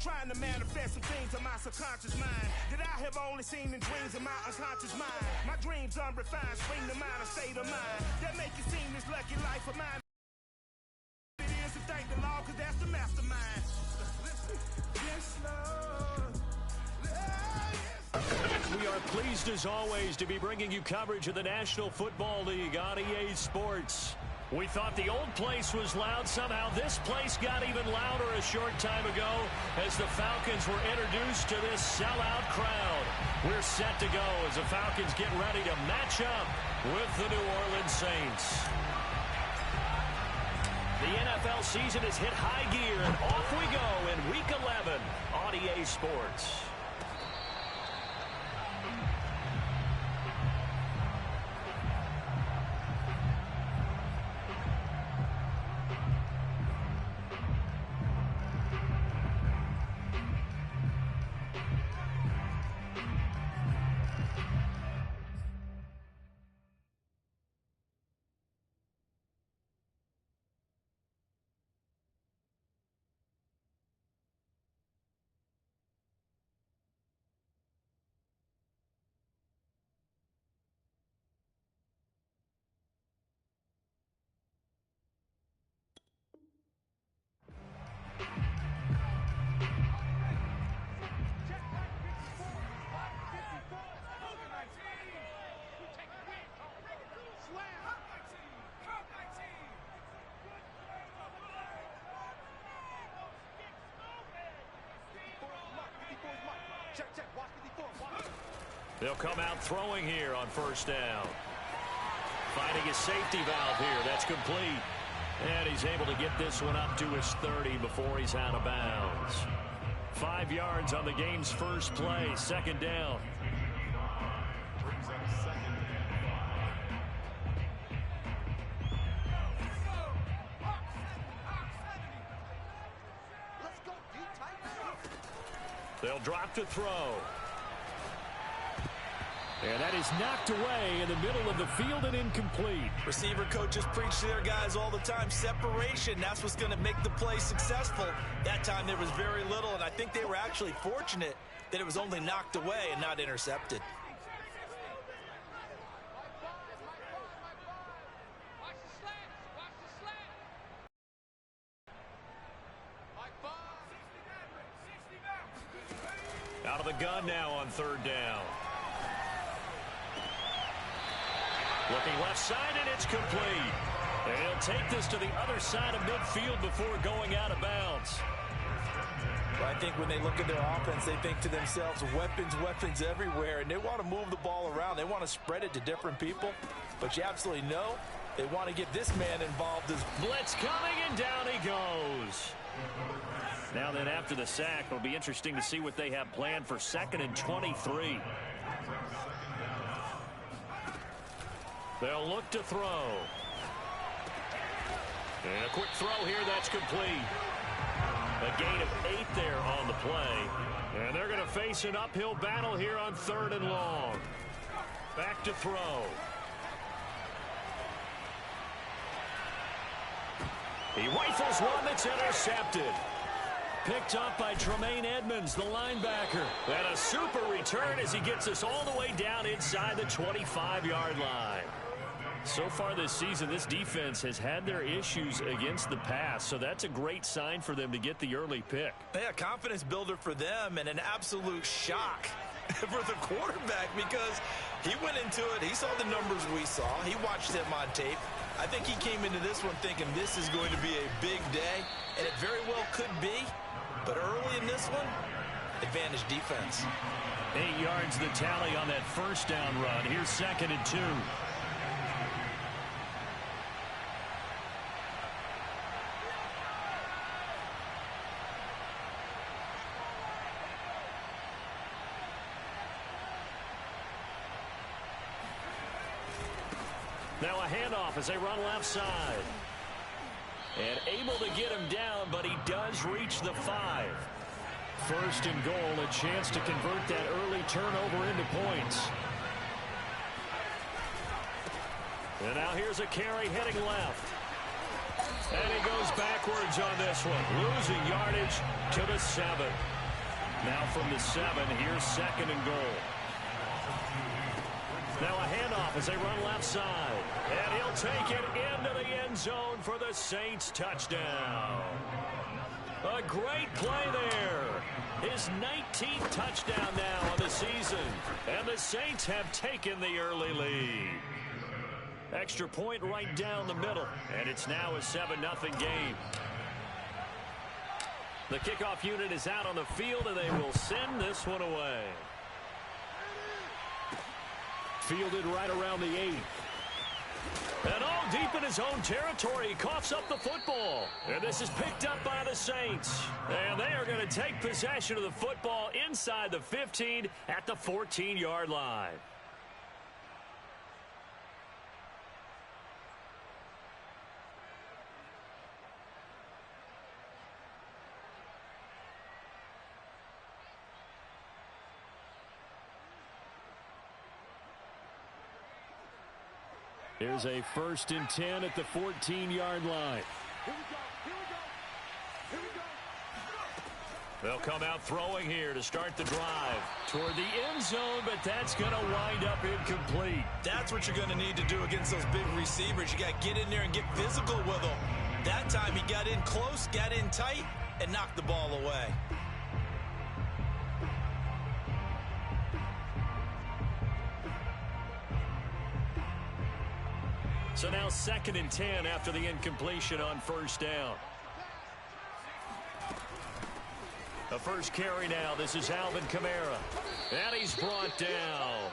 trying to manifest some things in my subconscious mind that I have only seen in dreams in my unconscious mind. My dreams unrefined, spring to mind, a state of mind that make it seem this lucky life of mine. It is to thank the Lord, cause that's the mastermind. Yes, Lord. We are pleased as always to be bringing you coverage of the National Football League on EA Sports. We thought the old place was loud. Somehow this place got even louder a short time ago as the Falcons were introduced to this sellout crowd. We're set to go as the Falcons get ready to match up with the New Orleans Saints. The NFL season has hit high gear, and off we go in Week 11 on EA Sports. They'll come out throwing here on first down. Finding a safety valve here. That's complete. And he's able to get this one up to his 30 before he's out of bounds. 5 yards on the game's first play. Second down. They'll drop to throw. And that is knocked away in the middle of the field and incomplete. Receiver coaches preach to their guys all the time. Separation, that's what's going to make the play successful. That time there was very little, and I think they were actually fortunate that it was only knocked away and not intercepted. Out of the gun now on third down. Looking left side, and it's complete. And he'll take this to the other side of midfield before going out of bounds. Well, I think when they look at their offense, they think to themselves, weapons everywhere, and they want to move the ball around. They want to spread it to different people. But you absolutely know they want to get this man involved. Blitz coming, and down he goes. Now then, after the sack, it'll be interesting to see what they have planned for 2nd and 23. They'll look to throw. And a quick throw here, that's complete. A gain of 8 there on the play. And they're going to face an uphill battle here on 3rd and long. Back to throw. He rifles one that's intercepted. Picked up by Tremaine Edmonds, the linebacker. And a super return as he gets us all the way down inside the 25-yard line. So far this season, this defense has had their issues against the pass, so that's a great sign for them to get the early pick. Yeah, confidence builder for them and an absolute shock for the quarterback because he went into it. He saw the numbers we saw. He watched him on tape. I think he came into this one thinking this is going to be a big day, and it very well could be. But early in this one, advantage defense. 8 yards the tally on that first down run. Here's 2nd and 2. Now a handoff as they run left side. And able to get him down, but he does reach the 5. 1st and goal, a chance to convert that early turnover into points. And now here's a carry heading left. And he goes backwards on this one, losing yardage to the 7. Now from the 7, here's 2nd and goal. Now a handoff as they run left side. And he'll take it into the end zone for the Saints touchdown. A great play there. His 19th touchdown now on the season. And the Saints have taken the early lead. Extra point right down the middle. And it's now a 7-0 game. The kickoff unit is out on the field, and they will send this one away. Fielded right around the 8. And all deep in his own territory, he coughs up the football. And this is picked up by the Saints. And they are going to take possession of the football inside the 15 at the 14-yard line. Here's a 1st and 10 at the 14-yard line. They'll come out throwing here to start the drive toward the end zone, but that's going to wind up incomplete. That's what you're going to need to do against those big receivers. You got to get in there and get physical with them. That time he got in close, got in tight, and knocked the ball away. So now 2nd and 10 after the incompletion on 1st down. The first carry now. This is Alvin Kamara. And he's brought down.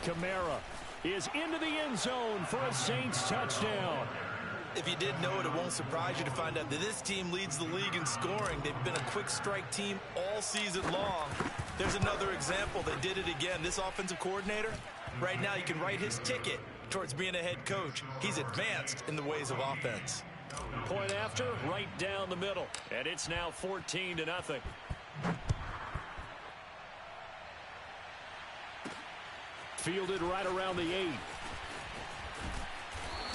Kamara is into the end zone for a Saints touchdown. If you didn't know it, it won't surprise you to find out that this team leads the league in scoring. They've been a quick strike team all season long. There's another example. They did it again. This offensive coordinator, right now you can write his ticket towards being a head coach. He's advanced in the ways of offense. Point after, right down the middle. And it's now 14-0. Fielded right around the 8.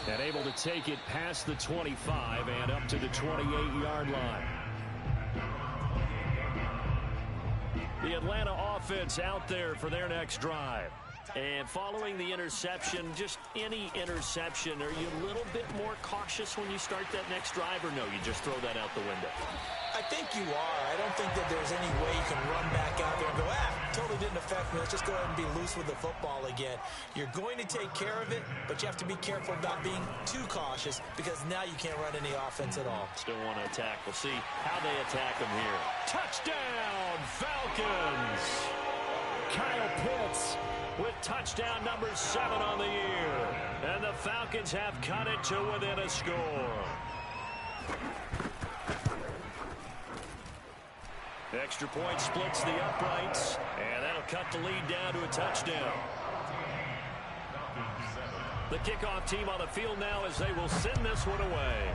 And able to take it past the 25 and up to the 28-yard line. The Atlanta offense out there for their next drive. And following the interception, just any interception, are you a little bit more cautious when you start that next drive, or no, you just throw that out the window? I think you are. I don't think that there's any way you can run back out there and go, totally didn't affect me. Let's just go ahead and be loose with the football again. You're going to take care of it, but you have to be careful about being too cautious because now you can't run any offense at all. Still want to attack. We'll see how they attack them here. Touchdown, Falcons! Kyle Pitts with touchdown number 7 on the year. And the Falcons have cut it to within a score. Extra point splits the uprights, and that'll cut the lead down to a touchdown. The kickoff team on the field now as they will send this one away.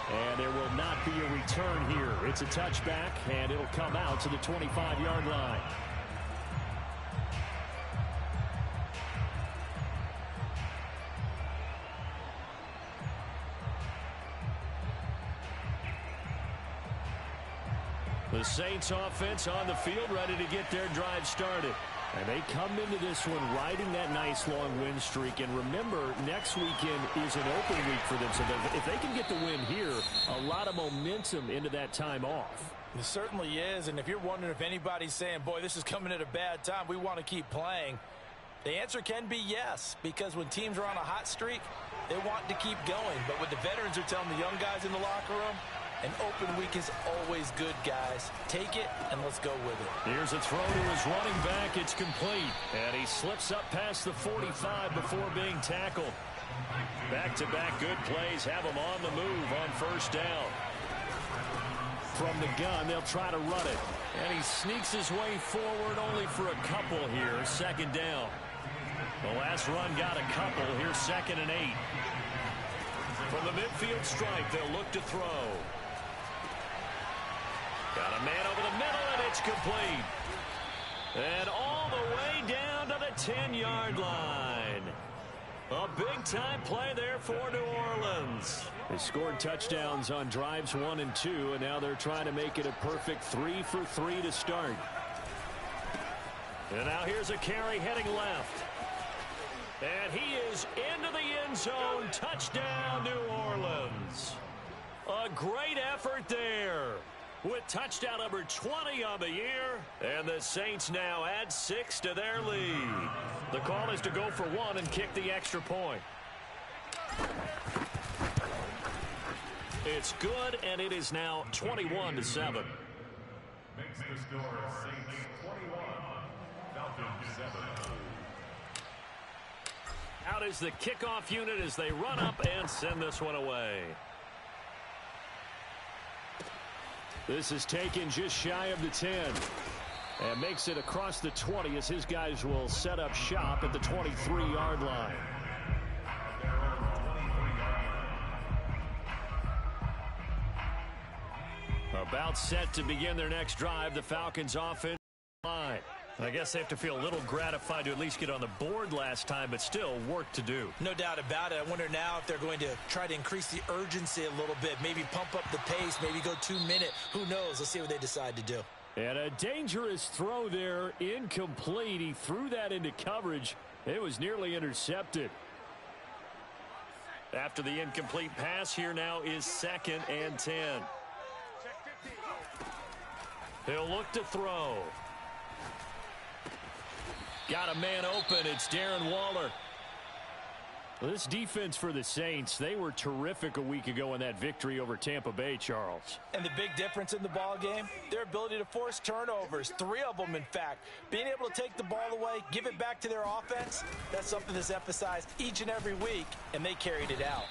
And there will not be a return here. It's a touchback, and it'll come out to the 25-yard line. The Saints offense on the field ready to get their drive started. And they come into this one riding that nice long win streak. And remember, next weekend is an open week for them. So if they can get the win here, a lot of momentum into that time off. It certainly is. And if you're wondering if anybody's saying, boy, this is coming at a bad time, we want to keep playing, the answer can be yes. Because when teams are on a hot streak, they want to keep going. But what the veterans are telling the young guys in the locker room, an open week is always good, guys. Take it, and let's go with it. Here's a throw to his running back. It's complete. And he slips up past the 45 before being tackled. Back-to-back good plays have him on the move on 1st down. From the gun, they'll try to run it. And he sneaks his way forward only for a couple here. 2nd down. The last run got a couple. Here's 2nd and 8. From the midfield stripe, they'll look to throw. Got a man over the middle, and it's complete. And all the way down to the 10-yard line. A big-time play there for New Orleans. They scored touchdowns on drives 1 and 2, and now they're trying to make it a perfect 3 for 3 to start. And now here's a carry heading left. And he is into the end zone. Touchdown, New Orleans. A great effort there with touchdown number 20 on the year. And the Saints now add 6 to their lead. The call is to go for 1 and kick the extra point. It's good, and it is now 21-7. Makes the score Saints 21, Falcons 7. Out is the kickoff unit as they run up and send this one away. This is taken just shy of the 10. And makes it across the 20 as his guys will set up shop at the 23-yard line. About set to begin their next drive, the Falcons offense line. I guess they have to feel a little gratified to at least get on the board last time, but still work to do. No doubt about it. I wonder now if they're going to try to increase the urgency a little bit, maybe pump up the pace, maybe go 2-minute. Who knows? Let's see what they decide to do. And a dangerous throw there, incomplete. He threw that into coverage. It was nearly intercepted. After the incomplete pass, here now is 2nd and 10. He'll look to throw. Got a man open. It's Darren Waller. Well, this defense for the Saints, they were terrific a week ago in that victory over Tampa Bay, Charles. And the big difference in the ball game, their ability to force turnovers, 3 of them, in fact. Being able to take the ball away, give it back to their offense, that's something that's emphasized each and every week, and they carried it out.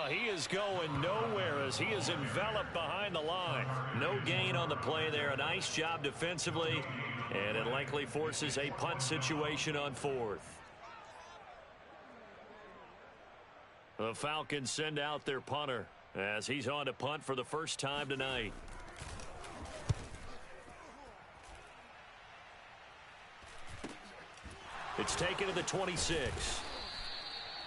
He is going nowhere as he is enveloped behind the line. No gain on the play there. A nice job defensively, and it likely forces a punt situation on 4th. The Falcons send out their punter as he's on to punt for the first time tonight. It's taken to the 26.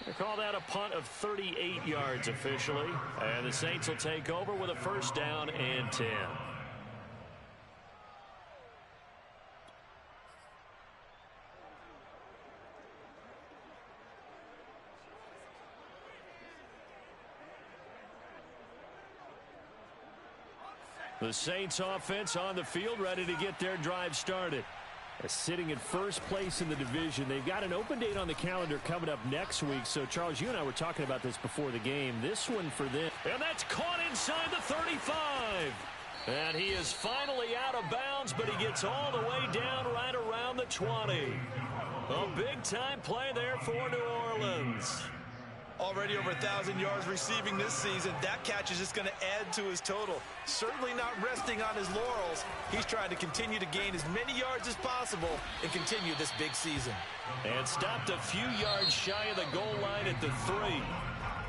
They call that a punt of 38 yards officially. And the Saints will take over with a first down and 10. The Saints offense on the field, ready to get their drive started. Sitting in first place in the division. They've got an open date on the calendar coming up next week. So, Charles, you and I were talking about this before the game. This one for them. And that's caught inside the 35. And he is finally out of bounds, but he gets all the way down right around the 20. A big-time play there for New Orleans. Already over 1,000 yards receiving this season. That catch is just going to add to his total. Certainly not resting on his laurels. He's trying to continue to gain as many yards as possible and continue this big season. And stopped a few yards shy of the goal line at the 3.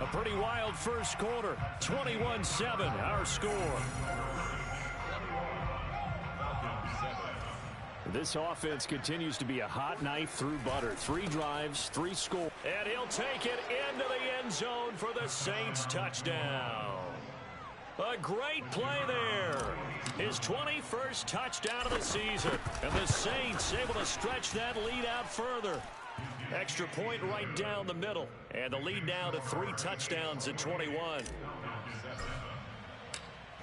A pretty wild first quarter. 21-7, our score. This offense continues to be a hot knife through butter. 3 drives, 3 scores. And he'll take it into the end zone for the Saints touchdown. A great play there. His 21st touchdown of the season. And the Saints able to stretch that lead out further. Extra point right down the middle. And the lead now to 3 touchdowns at 21.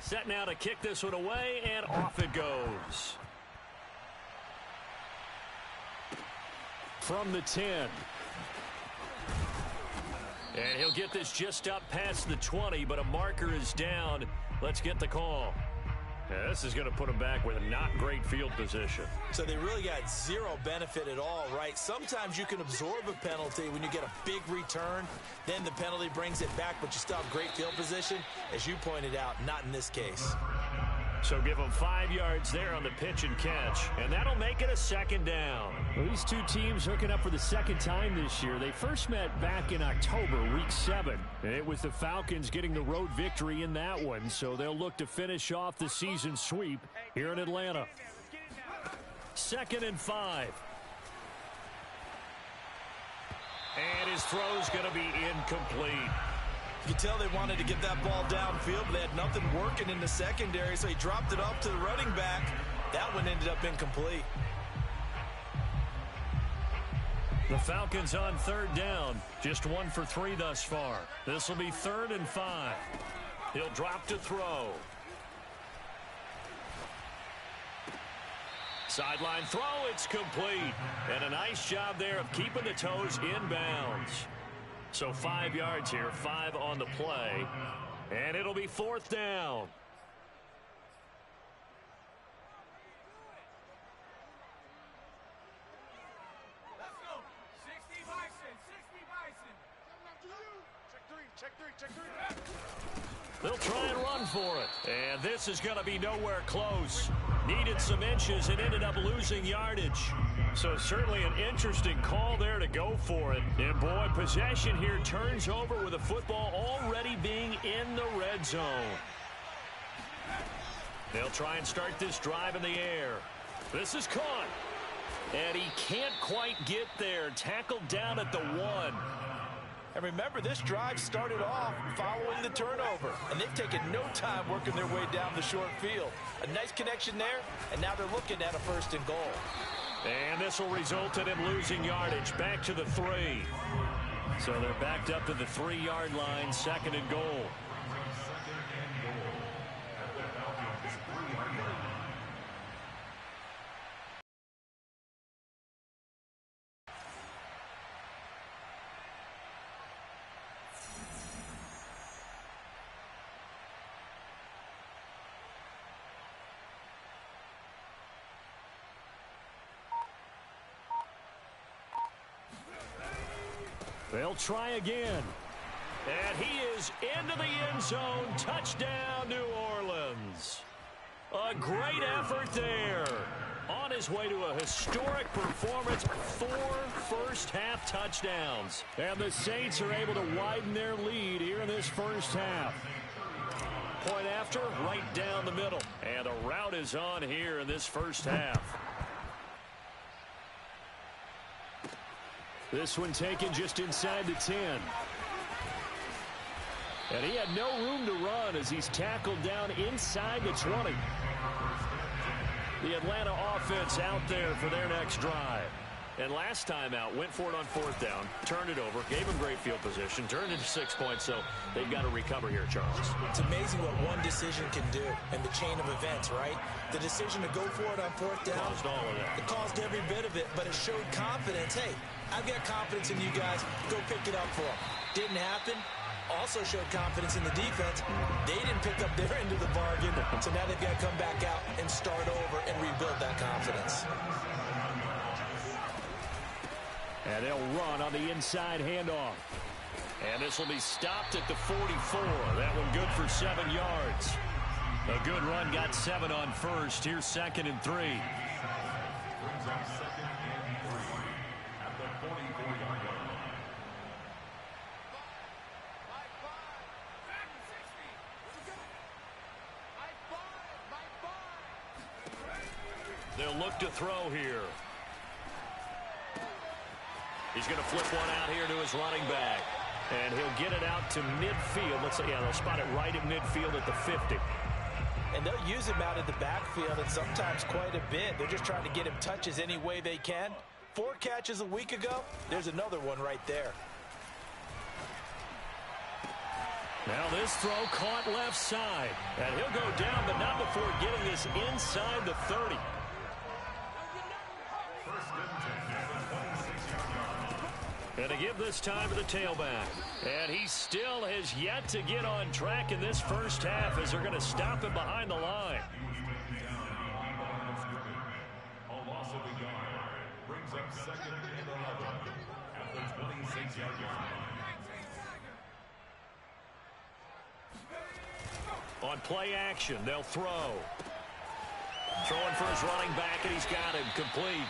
Set now to kick this one away, and off it goes. From the 10. And he'll get this just up past the 20, but a marker is down. Let's get the call. Yeah, this is going to put him back with a not great field position. So they really got 0 benefit at all, right? Sometimes you can absorb a penalty when you get a big return. Then the penalty brings it back, but you still have great field position. As you pointed out, not in this case. So give them 5 yards there on the pitch and catch, and that'll make it a second down. Well, these two teams hooking up for the second time this year. They first met back in October, week 7. It was the Falcons getting the road victory in that one, so they'll look to finish off the season sweep here in Atlanta. 2nd and 5. And his throw's going to be incomplete. You could tell they wanted to get that ball downfield, but they had nothing working in the secondary, so he dropped it off to the running back. That one ended up incomplete. The Falcons on 3rd down. Just 1 for 3 thus far. This will be 3rd and 5. He'll drop to throw. Sideline throw, it's complete. And a nice job there of keeping the toes inbounds. So 5 yards here, 5 on the play. And it'll be 4th down. Let's go. 60 Bison, 60 Bison. Check three. They'll try and run for it. And this is going to be nowhere close. Needed some inches and ended up losing yardage. So certainly an interesting call there to go for it. And boy, possession here turns over with the football already being in the red zone. They'll try and start this drive in the air. This is caught. And he can't quite get there. Tackled down at the 1. And remember, this drive started off following the turnover. And they've taken no time working their way down the short field. A nice connection there, and now they're looking at a 1st and goal. And this will result in him losing yardage. Back to the 3. So they're backed up to the 3-yard line, 2nd and goal. They'll try again. And he is into the end zone. Touchdown, New Orleans. A great effort there. On his way to a historic performance, 4 first-half touchdowns. And the Saints are able to widen their lead here in this first half. Point after, right down the middle. And a route is on here in this first half. This one taken just inside the 10. And he had no room to run as he's tackled down inside the 20. The Atlanta offense out there for their next drive. And last time out, went for it on 4th down, turned it over, gave him great field position, turned into 6 points, so they've got to recover here, Charles. It's amazing what one decision can do in the chain of events, right? The decision to go for it on 4th down. Caused all of that. It caused every bit of it, but it showed confidence. Hey, I've got confidence in you guys. Go pick it up for them. Didn't happen. Also showed confidence in the defense. They didn't pick up their end of the bargain, so now they've got to come back out and start over and rebuild that confidence. And they'll run on the inside handoff. And this will be stopped at the 44. That one good for 7 yards. A good run, got 7 on first. Here's 2nd and 3. Brings up 2nd and 3 at the 44-yard line. They'll look to throw here. He's going to flip one out here to his running back. And he'll get it out to midfield. Let's say, yeah, they'll spot it right at midfield at the 50. And they'll use him out in the backfield, and sometimes quite a bit. They're just trying to get him touches any way they can. 4 catches a week ago. There's another one right there. Now this throw caught left side. And he'll go down, but not before getting this inside the 30. And to give this time to the tailback. And he still has yet to get on track in this first half as they're going to stop him behind the line. A loss of a yard brings up 2nd and 11 at the 26-yard line. On play action, they'll throw. Throwing for his running back, and he's got him complete.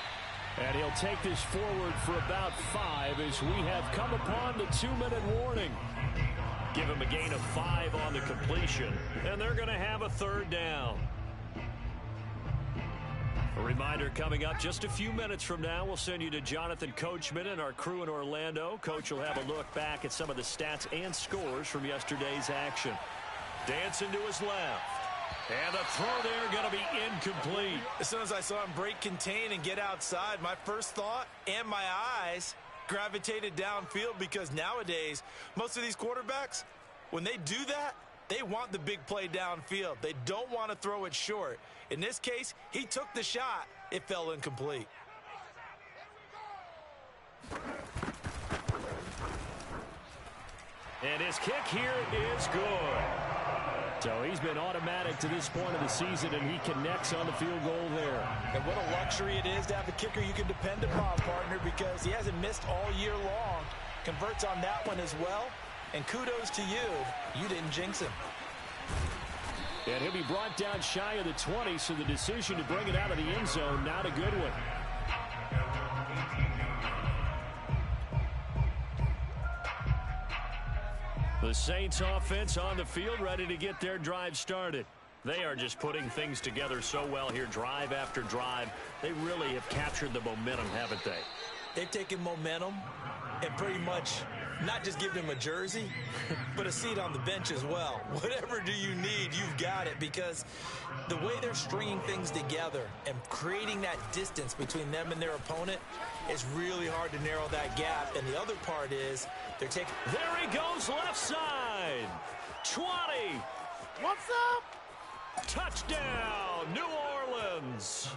And he'll take this forward for about 5 as we have come upon the 2-minute warning. Give him a gain of 5 on the completion, and they're going to have a 3rd down. A reminder coming up just a few minutes from now, we'll send you to Jonathan Coachman and our crew in Orlando. Coach will have a look back at some of the stats and scores from yesterday's action. Dancing to his left. And the throw there going to be incomplete. As soon as I saw him break contain and get outside, my first thought and my eyes gravitated downfield, because nowadays, most of these quarterbacks, when they do that, they want the big play downfield. They don't want to throw it short. In this case, he took the shot. It fell incomplete. And his kick here is good. So he's been automatic to this point of the season, and he connects on the field goal there. And what a luxury it is to have a kicker you can depend upon, partner, because he hasn't missed all year long. Converts on that one as well. And kudos to you. You didn't jinx him. And he'll be brought down shy of the 20, so the decision to bring it out of the end zone, not a good one. The Saints offense on the field, ready to get their drive started. They are just putting things together so well here, drive after drive. They really have captured the momentum, haven't they? They've taken momentum and pretty much not just given him a jersey, but a seat on the bench as well. Whatever do you need, you've got it, because the way they're stringing things together and creating that distance between them and their opponent is really hard to narrow that gap. And the other part is they're taking... There he goes, left side. 20. What's up? Touchdown, New Orleans.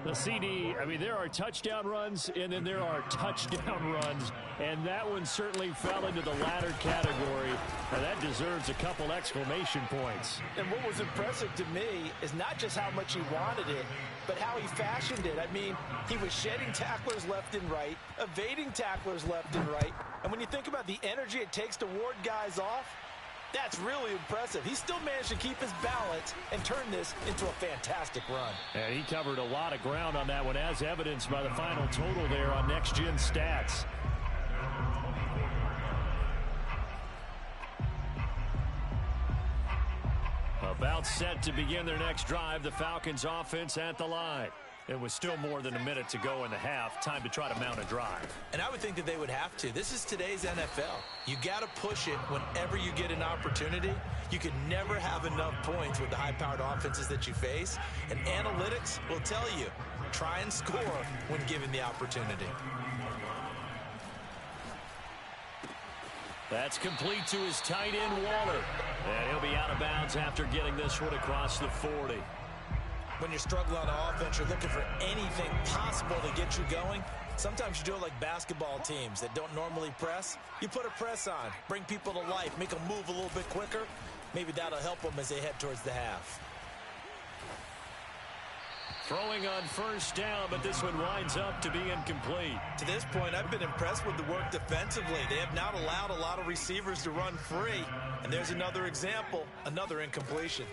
The CD, I mean, there are touchdown runs, and then there are touchdown runs, and that one certainly fell into the latter category, and that deserves a couple exclamation points. And what was impressive to me is not just how much he wanted it, but how he fashioned it. I mean, he was shedding tacklers left and right, evading tacklers left and right, and when you think about the energy it takes to ward guys off, that's really impressive. He still managed to keep his balance and turn this into a fantastic run. And he covered a lot of ground on that one, as evidenced by the final total there on Next Gen Stats. About set to begin their next drive, the Falcons offense at the line. It was still more than a minute to go in the half. Time to try to mount a drive. And I would think that they would have to. This is today's NFL. You got to push it whenever you get an opportunity. You can never have enough points with the high-powered offenses that you face. And analytics will tell you, try and score when given the opportunity. That's complete to his tight end, Waller. And he'll be out of bounds after getting this one across the 40. When you're struggling on offense, you're looking for anything possible to get you going. Sometimes you do it like basketball teams that don't normally press. You put a press on, bring people to life, make them move a little bit quicker. Maybe that'll help them as they head towards the half. Throwing on first down, but this one winds up to be incomplete. To this point, I've been impressed with the work defensively. They have not allowed a lot of receivers to run free. And there's another example, another incompletion.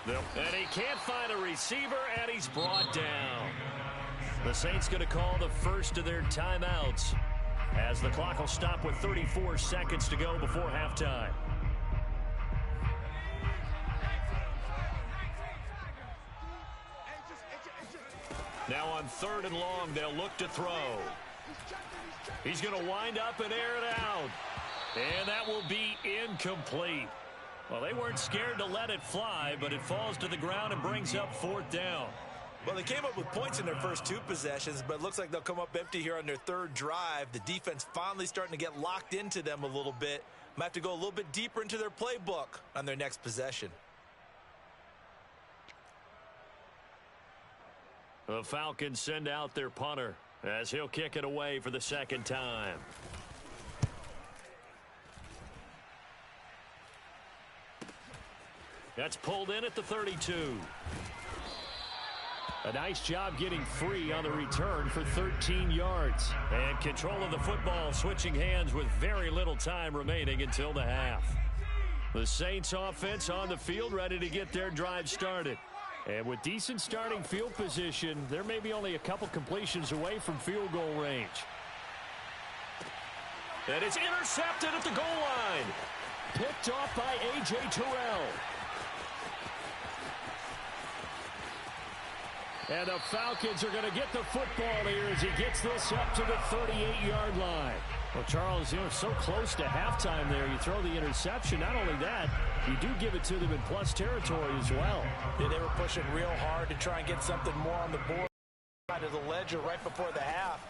And he can't find a receiver, and he's brought down. The Saints going to call the first of their timeouts as the clock will stop with 34 seconds to go before halftime. Now on 3rd and long, they'll look to throw. He's going to wind up and air it out. And that will be incomplete. Well, they weren't scared to let it fly, but it falls to the ground and brings up 4th down. Well, they came up with points in their first 2 possessions, but it looks like they'll come up empty here on their 3rd drive. The defense finally starting to get locked into them a little bit. Might have to go a little bit deeper into their playbook on their next possession. The Falcons send out their punter as he'll kick it away for the 2nd time. That's pulled in at the 32. A nice job getting free on the return for 13 yards. And control of the football switching hands with very little time remaining until the half. The Saints offense on the field, ready to get their drive started. And with decent starting field position, they're maybe only a couple completions away from field goal range. And it's intercepted at the goal line. Picked off by A.J. Terrell. And the Falcons are going to get the football here as he gets this up to the 38-yard line. Well, Charles, so close to halftime there. You throw the interception. Not only that, you do give it to them in plus territory as well. Yeah, they were pushing real hard to try and get something more on the board side of the ledger right before the half.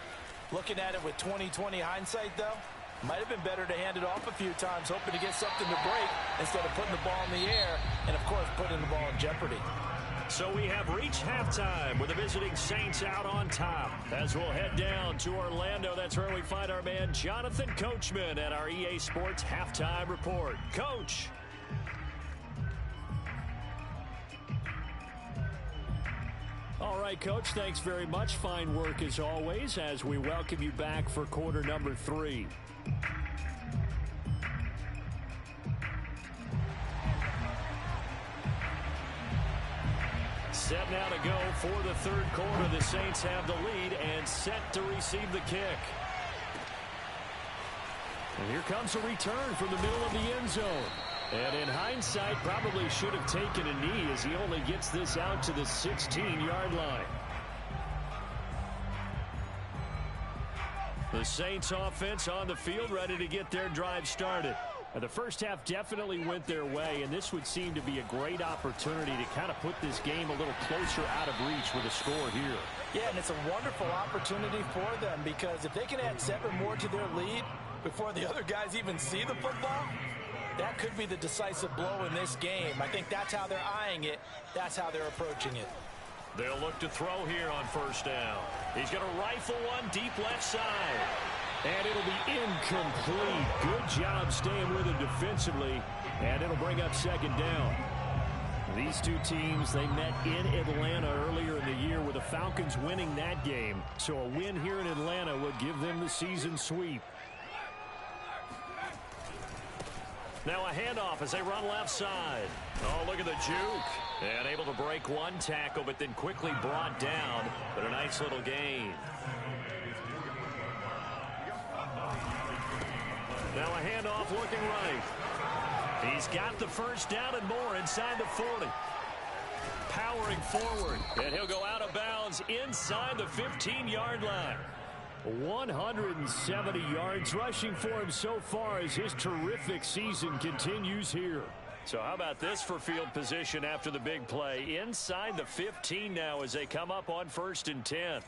Looking at it with 20/20 hindsight, though, might have been better to hand it off a few times, hoping to get something to break instead of putting the ball in the air and, of course, putting the ball in jeopardy. So we have reached halftime with the visiting Saints out on top. As we'll head down to Orlando, that's where we find our man Jonathan Coachman at our EA Sports Halftime Report. Coach. All right, Coach, thanks very much. Fine work as always as we welcome you back for quarter number 3. Set now to go for the third quarter. The Saints have the lead and set to receive the kick. And here comes a return from the middle of the end zone. And in hindsight, probably should have taken a knee as he only gets this out to the 16-yard line. The Saints offense on the field ready to get their drive started. The first half definitely went their way, and this would seem to be a great opportunity to kind of put this game a little closer out of reach with a score here. Yeah, and it's a wonderful opportunity for them because if they can add 7 more to their lead before the other guys even see the football, that could be the decisive blow in this game. I think that's how they're eyeing it. That's how they're approaching it. They'll look to throw here on first down. He's going to rifle one deep left side. And it'll be incomplete. Good job staying with him defensively. And it'll bring up second down. These two teams, they met in Atlanta earlier in the year with the Falcons winning that game. So a win here in Atlanta would give them the season sweep. Now a handoff as they run left side. Oh, look at the juke. And able to break one tackle, but then quickly brought down. But a nice little gain. Now a handoff looking right. He's got the first down and more inside the 40. Powering forward. And he'll go out of bounds inside the 15-yard line. 170 yards rushing for him so far as his terrific season continues here. So how about this for field position after the big play? Inside the 15 now as they come up on 1st and 10.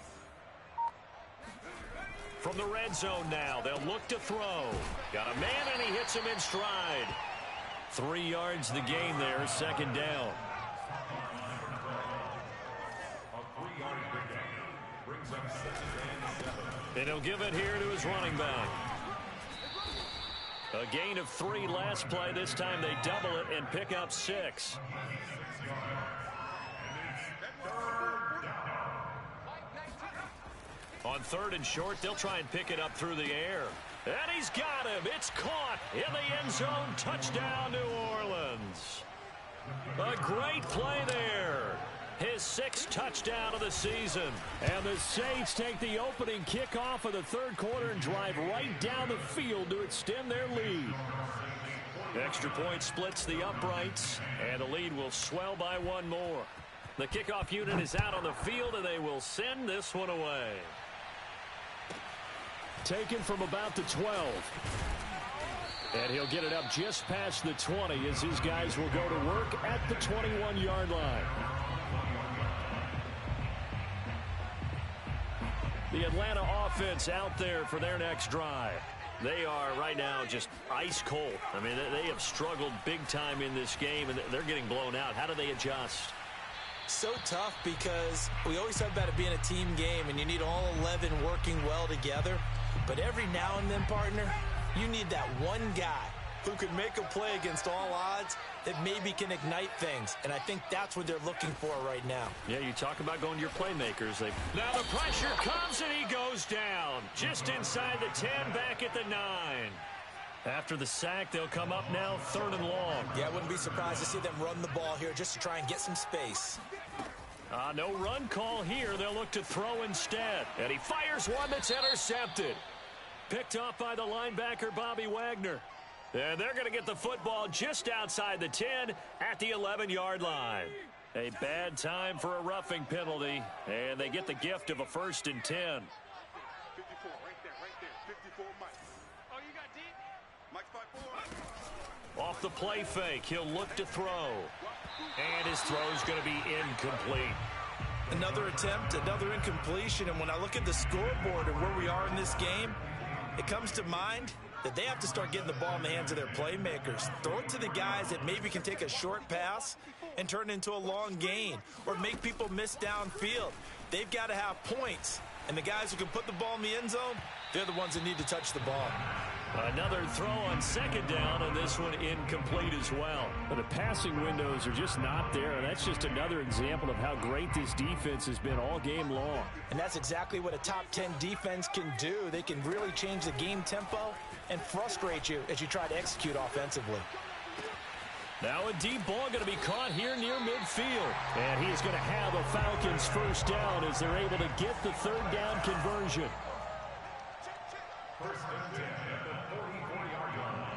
From the red zone now, they'll look to throw. Got a man, and he hits him in stride. 3 yards the gain there, second down. And he'll give it here to his running back. A gain of 3 last play. This time they double it and pick up 6. On 3rd and short, they'll try and pick it up through the air. And he's got him. It's caught in the end zone. Touchdown, New Orleans. A great play there. His 6th touchdown of the season. And the Saints take the opening kickoff of the third quarter and drive right down the field to extend their lead. Extra point splits the uprights, and the lead will swell by 1 more. The kickoff unit is out on the field, and they will send this one away. Taken from about the 12. And he'll get it up just past the 20 as his guys will go to work at the 21-yard line. The Atlanta offense out there for their next drive. They are right now just ice cold. I mean, they have struggled big time in this game, and they're getting blown out. How do they adjust? So tough because we always talk about it being a team game, and you need all 11 working well together. But every now and then, partner, you need that one guy who can make a play against all odds that maybe can ignite things. And I think that's what they're looking for right now. Yeah, you talk about going to your playmakers. Now the pressure comes, and he goes down. Just inside the 10, back at the 9. After the sack, they'll come up now 3rd and long. Yeah, I wouldn't be surprised to see them run the ball here just to try and get some space. No run call here. They'll look to throw instead. And he fires one that's intercepted. Picked off by the linebacker, Bobby Wagner. And they're going to get the football just outside the 10 at the 11-yard line. A bad time for a roughing penalty. And they get the gift of a 1st and 10. 54, right there. 54, Mike. Oh, you got deep? Mike's 5-4. Off the play fake, he'll look to throw. And his throw's going to be incomplete. Another attempt, another incompletion. And when I look at the scoreboard and where we are in this game, it comes to mind that they have to start getting the ball in the hands of their playmakers. Throw it to the guys that maybe can take a short pass and turn it into a long gain or make people miss downfield. They've got to have points. And the guys who can put the ball in the end zone, they're the ones that need to touch the ball. Another throw on 2nd down, and this one incomplete as well. But the passing windows are just not there, and that's just another example of how great this defense has been all game long. And that's exactly what a top 10 defense can do. They can really change the game tempo and frustrate you as you try to execute offensively. Now a deep ball going to be caught here near midfield. And he's going to have a Falcons 1st down as they're able to get the 3rd down conversion. 1st and 10 at the 44-yard line.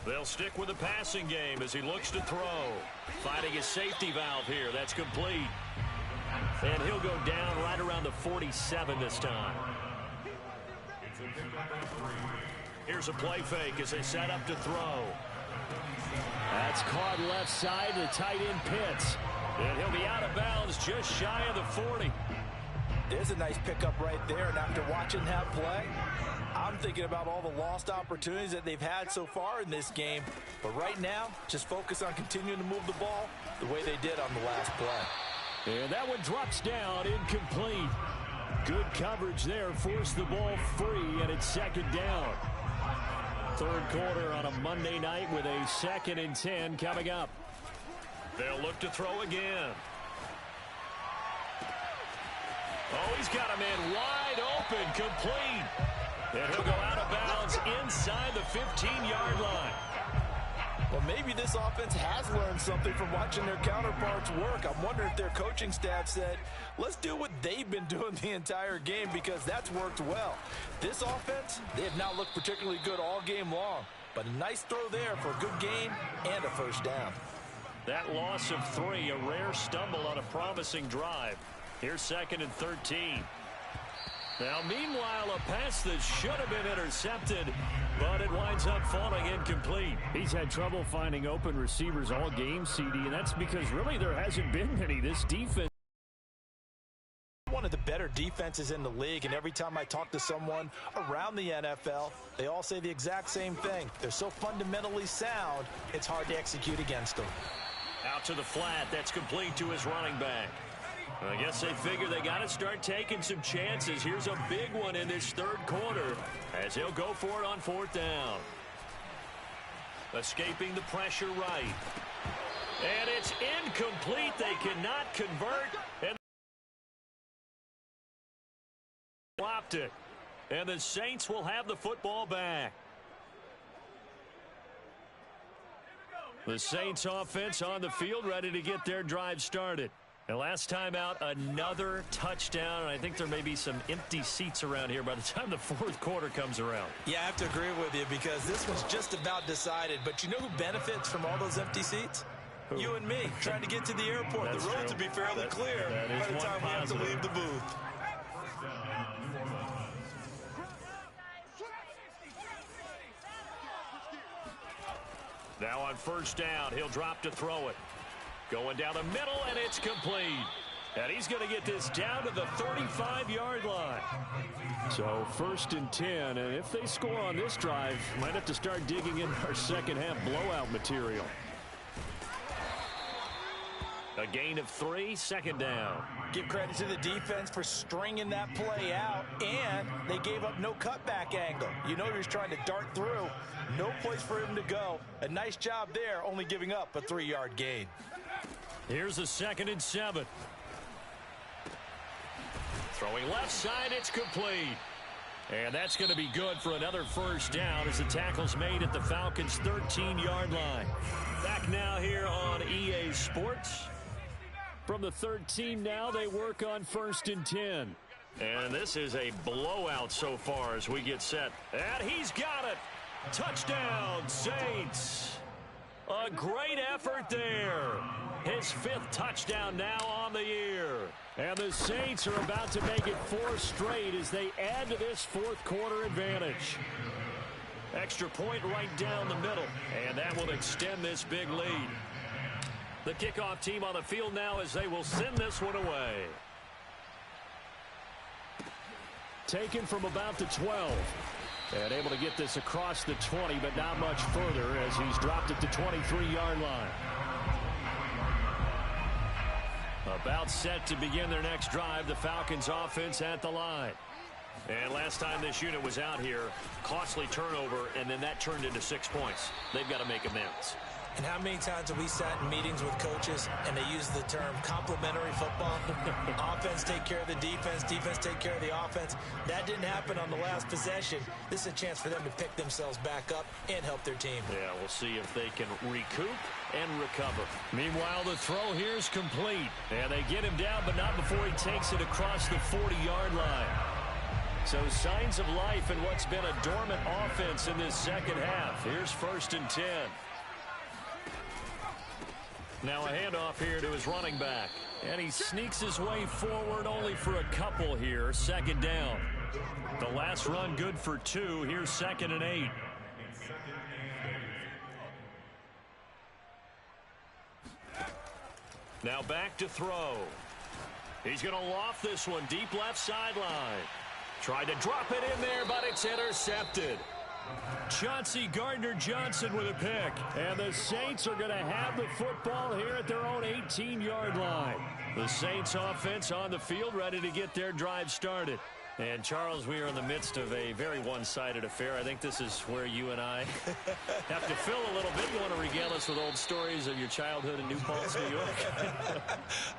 They'll stick with the passing game as he looks to throw. Finding his safety valve here. That's complete. And he'll go down right around the 47 this time. It's a pickup of 3. Here's a play fake as they set up to throw. That's caught left side. The tight end Pitts. And he'll be out of bounds just shy of the 40. There's a nice pickup right there, and after watching that play, I'm thinking about all the lost opportunities that they've had so far in this game. But right now, just focus on continuing to move the ball the way they did on the last play. And that one drops down, incomplete. Good coverage there, forced the ball free, and it's 2nd down. 3rd quarter on a Monday night with a 2nd and 10 coming up. They'll look to throw again. Oh, he's got a man wide open, complete. And he'll go out of bounds inside the 15-yard line. Well, maybe this offense has learned something from watching their counterparts work. I'm wondering if their coaching staff said, let's do what they've been doing the entire game, because that's worked well. This offense, they have not looked particularly good all game long. But a nice throw there for a good gain and a 1st down. That loss of 3, a rare stumble on a promising drive. Here's 2nd and 13. Now, meanwhile, a pass that should have been intercepted, but it winds up falling incomplete. He's had trouble finding open receivers all game, CD, and that's because really there hasn't been many. This defense. One of the better defenses in the league, and every time I talk to someone around the NFL, they all say the exact same thing. They're so fundamentally sound, it's hard to execute against them. Out to the flat. That's complete to his running back. I guess they figure they got to start taking some chances. Here's a big one in this 3rd quarter as he'll go for it on 4th down. Escaping the pressure right. And it's incomplete. They cannot convert. And flopped it. And the Saints will have the football back. The Saints offense on the field ready to get their drive started. And last time out, another touchdown. And I think there may be some empty seats around here by the time the 4th quarter comes around. Yeah, I have to agree with you because this one's just about decided. But you know who benefits from all those empty seats? Who? You and me, trying to get to the airport. That's the roads true. will be fairly clear by the time we have to leave the booth. Now on 1st down, he'll drop to throw it. Going down the middle, and it's complete. And he's going to get this down to the 35-yard line. So 1st and 10, and if they score on this drive, might have to start digging into our 2nd half blowout material. A gain of 3, 2nd down. Give credit to the defense for stringing that play out, and they gave up no cutback angle. You know he was trying to dart through. No place for him to go. A nice job there, only giving up a 3-yard gain. Here's a 2nd and 7. Throwing left side, it's complete. And that's going to be good for another first down as the tackle's made at the Falcons' 13-yard line. Back now here on EA Sports. From the 13 now, they work on 1st and 10. And this is a blowout so far as we get set. And he's got it. Touchdown, Saints. A great effort there. His 5th touchdown now on the year. And the Saints are about to make it 4 straight as they add to this 4th quarter advantage. Extra point right down the middle. And that will extend this big lead. The kickoff team on the field now as they will send this one away. Taken from about the 12. And able to get this across the 20, but not much further as he's dropped it to 23-yard line. About set to begin their next drive, the Falcons offense at the line. And last time this unit was out here, costly turnover, and then that turned into 6 points. They've got to make amends. And how many times have we sat in meetings with coaches and they use the term complementary football? Offense take care of the defense, defense take care of the offense. That didn't happen on the last possession. This is a chance for them to pick themselves back up and help their team. Yeah, we'll see if they can recoup and recover. Meanwhile, the throw here is complete. And they get him down, but not before he takes it across the 40-yard line. So signs of life in what's been a dormant offense in this second half. Here's 1st and 10. Now a handoff here to his running back. And he sneaks his way forward only for a couple here. 2nd down. The last run good for 2. Here's 2nd and 8. Now back to throw. He's going to loft this one deep left sideline. Tried to drop it in there, but it's intercepted. Chauncey Gardner-Johnson with a pick. And the Saints are going to have the football here at their own 18-yard line. The Saints offense on the field ready to get their drive started. And, Charles, we are in the midst of a very one-sided affair. I think this is where you and I have to fill a little bit. You want to regale us with old stories of your childhood in New Paltz, New York?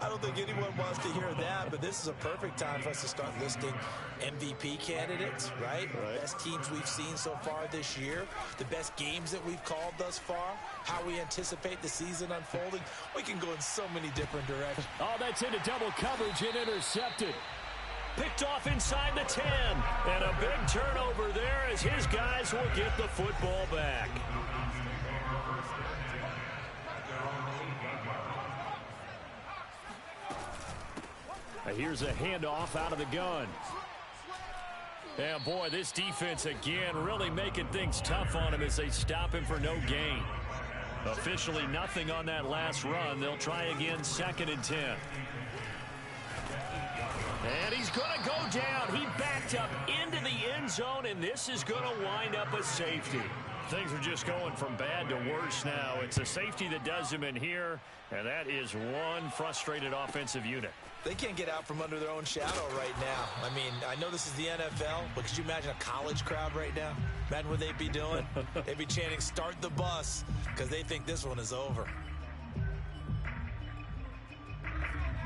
I don't think anyone wants to hear that, but this is a perfect time for us to start listing MVP candidates, right? Best teams we've seen so far this year, the best games that we've called thus far, how we anticipate the season unfolding. We can go in so many different directions. Oh, that's into double coverage and intercepted. Picked off inside the 10. And a big turnover there as his guys will get the football back. Here's a handoff out of the gun. And boy, this defense again really making things tough on him as they stop him for no gain. Officially nothing on that last run. They'll try again 2nd and 10. And he's going to go down. He backed up into the end zone, and this is going to wind up a safety. Things are just going from bad to worse now. It's a safety that does him in here, and that is one frustrated offensive unit. They can't get out from under their own shadow right now. I mean, I know this is the NFL, but could you imagine a college crowd right now? Imagine what they'd be doing. They'd be chanting, "Start the bus," because they think this one is over.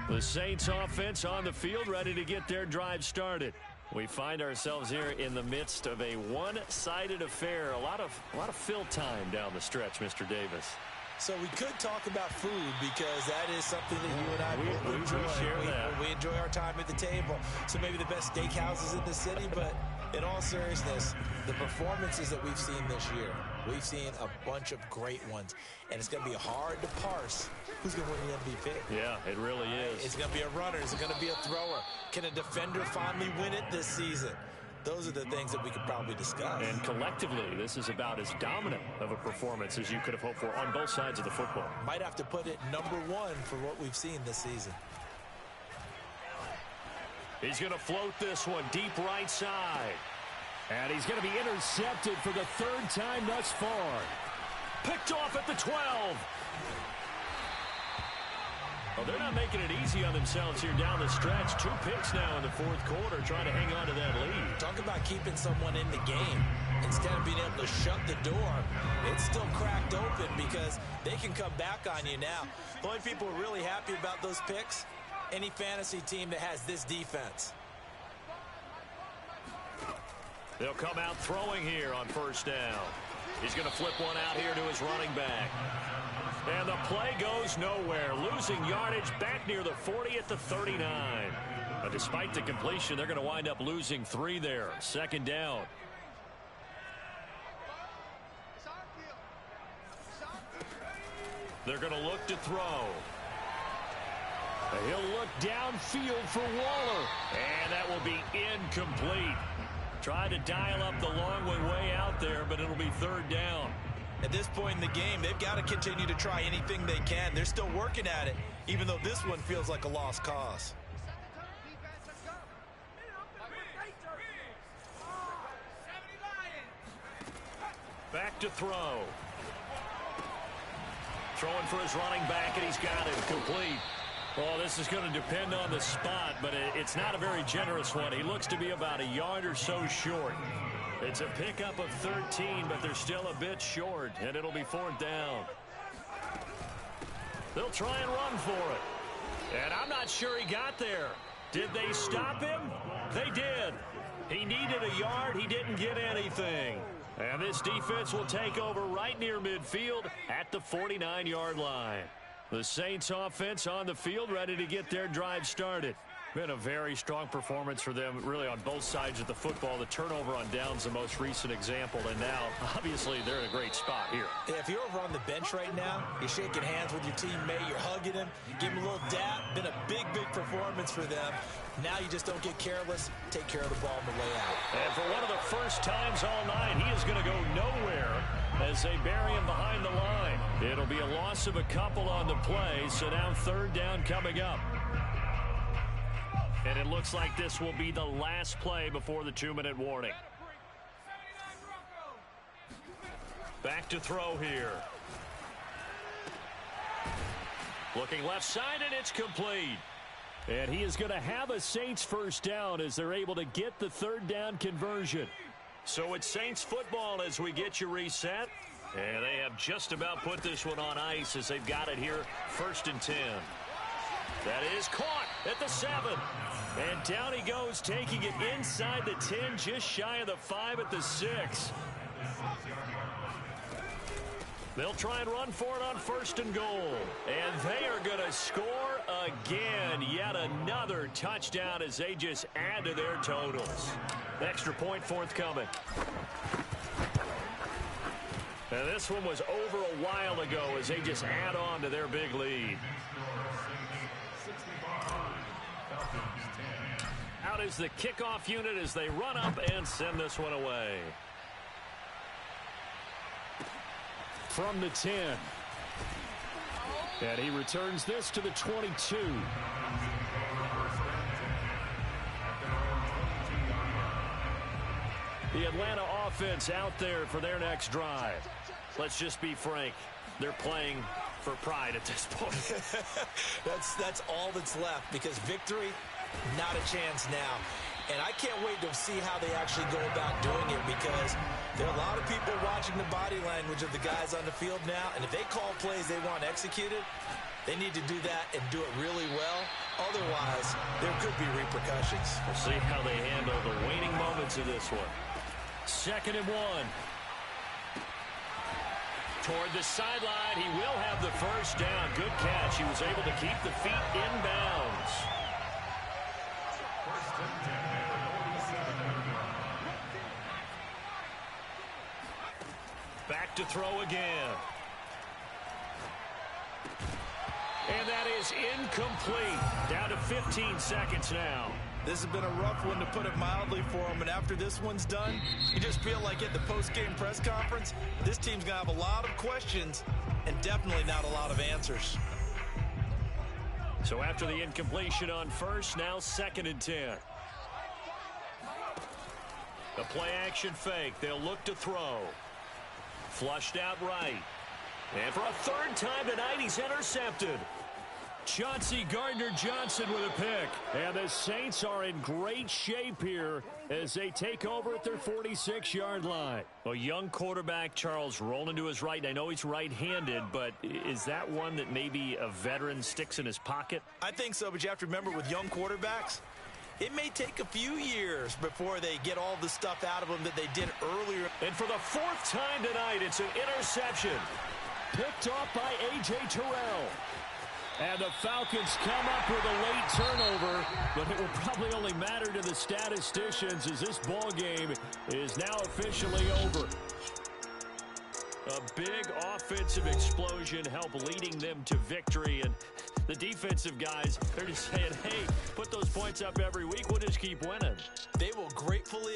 The Saints offense on the field ready to get their drive started. We find ourselves here in the midst of a one-sided affair. A lot of fill time down the stretch, Mr. Davis. So we could talk about food because that is something that you and I will enjoy. We enjoy our time at the table. So maybe the best steakhouses in the city, but in all seriousness, the performances that we've seen this year, we've seen a bunch of great ones. And it's going to be hard to parse who's going to win the MVP. Yeah, it really is. It's going to be a runner. Is it going to be a thrower? Can a defender finally win it this season? Those are the things that we could probably discuss. And collectively, this is about as dominant of a performance as you could have hoped for on both sides of the football. Might have to put it #1 for what we've seen this season. He's going to float this one deep right side. And he's going to be intercepted for the 3rd time thus far. Picked off at the 12. Well, they're not making it easy on themselves here down the stretch. 2 picks now in the 4th quarter, trying to hang on to that lead. Talk about keeping someone in the game. Instead of being able to shut the door, it's still cracked open because they can come back on you now. The only people who are really happy about those picks, any fantasy team that has this defense. They'll come out throwing here on first down. He's going to flip one out here to his running back. And the play goes nowhere. Losing yardage back near the 40 at the 39. But despite the completion, they're going to wind up losing 3 there. Second down. They're going to look to throw. He'll look downfield for Waller. And that will be incomplete. Tried to dial up the long way out there, but it'll be third down. At this point in the game, they've got to continue to try anything they can. They're still working at it, even though this one feels like a lost cause. Back to throw. Throwing for his running back, and he's got it complete. Well, this is going to depend on the spot, but it's not a very generous one. He looks to be about a yard or so short. It's a pickup of 13, but they're still a bit short, and it'll be fourth down. They'll try and run for it. And I'm not sure he got there. Did they stop him? They did. He needed a yard. He didn't get anything. And this defense will take over right near midfield at the 49-yard line. The Saints offense on the field, ready to get their drive started. Been a very strong performance for them, really, on both sides of the football. The turnover on downs, the most recent example, and now, obviously, they're in a great spot here. Yeah, if you're over on the bench right now, you're shaking hands with your teammate, you're hugging him, give him a little dap. Been a big performance for them. Now you just don't get careless. Take care of the ball on the way out. And for one of the first times all night, he is going to go nowhere as they bury him behind the line. It'll be a loss of a couple on the play, so now third down coming up. And it looks like this will be the last play before the 2-minute warning. Back to throw here. Looking left side, and it's complete. And he is going to have a Saints first down as they're able to get the third down conversion. So it's Saints football as we get you reset. And they have just about put this one on ice as they've got it here, 1st and 10. That is caught at the 7. And down he goes, taking it inside the 10, just shy of the 5 at the 6. They'll try and run for it on 1st and goal. And they are going to score again. Yet another touchdown as they just add to their totals. Extra point forthcoming. And this one was over a while ago as they just add on to their big lead. Out is the kickoff unit as they run up and send this one away. From the 10. And he returns this to the 22. The Atlanta offense out there for their next drive. Let's just be frank. They're playing for pride at this point. That's all that's left, because victory, not a chance now. And I can't wait to see how they actually go about doing it, because there are a lot of people watching the body language of the guys on the field now, and if they call plays they want executed, they need to do that and do it really well. Otherwise, there could be repercussions. We'll see how they handle the waning moments of this one. 2nd and 1. Toward the sideline, he will have the first down. Good catch. He was able to keep the feet inbounds. Back to throw again. And that is incomplete. Down to 15 seconds now. This has been a rough one, to put it mildly, for him. And after this one's done, you just feel like at the post-game press conference, this team's going to have a lot of questions and definitely not a lot of answers. So after the incompletion on first, now 2nd and 10. The play-action fake. They'll look to throw. Flushed out right. And for a 3rd time tonight, he's intercepted. Chauncey Gardner-Johnson with a pick. And the Saints are in great shape here as they take over at their 46-yard line. A young quarterback, Charles, rolling to his right. I know he's right-handed, but is that one that maybe a veteran sticks in his pocket? I think so, but you have to remember, with young quarterbacks, it may take a few years before they get all the stuff out of them that they did earlier. And for the fourth time tonight, it's an interception. Picked off by A.J. Terrell. And the Falcons come up with a late turnover, but it will probably only matter to the statisticians as this ball game is now officially over. A big offensive explosion helped leading them to victory, and the defensive guys, they're just saying, hey, put those points up every week, we'll just keep winning.